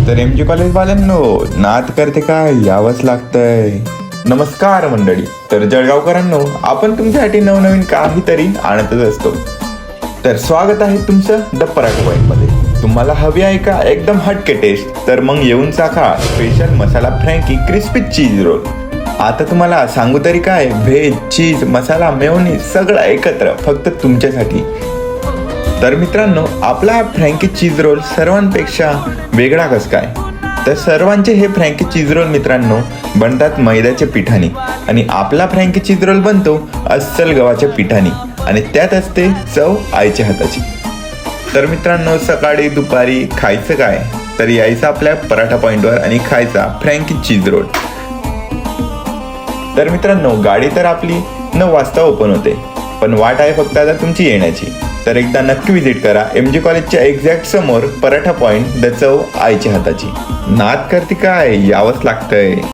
तर MG कॉलेजवाल्यांनो, नाद करते काय यावंच लागतंय. नमस्कार मंडळी. तर जळगावकरांनो, आपण तुमच्यासाठी नवनवीन काहीतरी आणतच असतो. तर स्वागत आहे तुमचं द पराठा पॉइंटमध्ये. तुम्हाला हवी आहे का एकदम हटके टेस्ट? तर मग येऊन चाखा स्पेशल मसाला फ्रँकी क्रिस्पी चीज रोल. आता तुम्हाला सांगू तरी काय, व्हेज, चीज, मसाला, मेयोनीज सगळं एकत्र फक्त तुमच्यासाठी. तर मित्रांनो, आपला हा फ्रँकी चीज रोल सर्वांपेक्षा वेगळा कसं काय? तर सर्वांचे हे फ्रँकी चीज रोल मित्रांनो बनतात मैद्याच्या पिठाने, आणि आपला फ्रँकी चीज रोल बनतो अस्सल गव्हाच्या पिठाने, आणि त्यात असते चव आईच्या हाताची. तर मित्रांनो, सकाळी दुपारी खायचं काय, तर यायचं आपल्या पराठा पॉइंटवर आणि खायचा फ्रँकी चीज रोल. तर मित्रांनो, गाडी तर आपली 9 वाजता ओपन होते, पण वाट आहे फक्त आता तुमची येण्याची. तर एकदा नक्की व्हिजिट करा MG कॉलेजच्या एक्झॅक्ट समोर पराठा पॉइंट, द चव आईच्या हाताची. नाद करते काय यावंच लागतंय.